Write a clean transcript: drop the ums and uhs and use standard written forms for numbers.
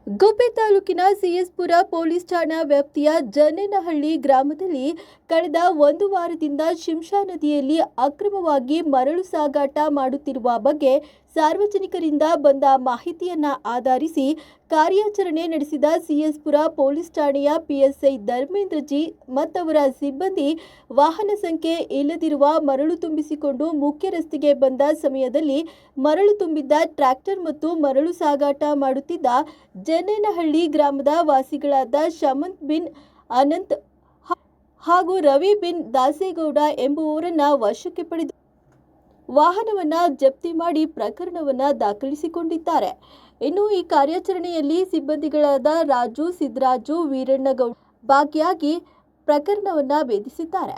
ಗುಬ್ಬಿ ತಾಲೂಕಿನ ಸಿಎಸ್ಪುರ ಪೊಲೀಸ್ ಠಾಣಾ ವ್ಯಾಪ್ತಿಯ ಜನ್ನೇನಹಳ್ಳಿ ಗ್ರಾಮದಲ್ಲಿ ಕಳೆದ ಒಂದು ವಾರದಿಂದ ಶಿಂಷಾ ನದಿಯಲ್ಲಿ ಅಕ್ರಮವಾಗಿ ಮರಳು ಸಾಗಾಟ ಮಾಡುತ್ತಿರುವ ಬಗ್ಗೆ ಸಾರ್ವಜನಿಕರಿಂದ ಬಂದ ಮಾಹಿತಿಯನ್ನ ಆಧರಿಸಿ ಕಾರ್ಯಾಚರಣೆ ನಡೆಸಿದ ಸಿಎಸ್ಪುರ ಪೊಲೀಸ್ ಠಾಣೆಯ ಪಿಎಸ್ಐ ಧರ್ಮೇಂದ್ರ ಜಿ ಮತ್ತವರ ಸಿಬ್ಬಂದಿ ವಾಹನ ಸಂಖ್ಯೆ ಇಲ್ಲದಿರುವ ಮರಳು ತುಂಬಿಸಿಕೊಂಡು ಮುಖ್ಯ ರಸ್ತೆಗೆ ಬಂದ ಸಮಯದಲ್ಲಿ ಮರಳು ತುಂಬಿದ್ದ ಟ್ರ್ಯಾಕ್ಟರ್ ಮತ್ತು ಮರಳು ಸಾಗಾಟ ಮಾಡುತ್ತಿದ್ದ ಜನ್ನೇನಹಳ್ಳಿ ಗ್ರಾಮದ ವಾಸಿಗಳಾದ ಶಮಂತ್ ಬಿನ್ ಅನಂತ್ ಹಾಗೂ ರವಿ ಬಿನ್ ದಾಸೇಗೌಡ ಎಂಬುವವರನ್ನ ವಶಕ್ಕೆ ಪಡೆದು ವಾಹನವನ್ನ ಜಪ್ತಿ ಮಾಡಿ ಪ್ರಕರಣವನ್ನ ದಾಖಲಿಸಿಕೊಂಡಿದ್ದಾರೆ. ಇನ್ನು ಈ ಕಾರ್ಯಾಚರಣೆಯಲ್ಲಿ ಸಿಬ್ಬಂದಿಗಳಾದ ರಾಜು, ಸಿದ್ದರಾಜು, ವೀರಣ್ಣಗೌಡ ಭಾಗಿಯಾಗಿ ಪ್ರಕರಣವನ್ನ ಭೇದಿಸಿದ್ದಾರೆ.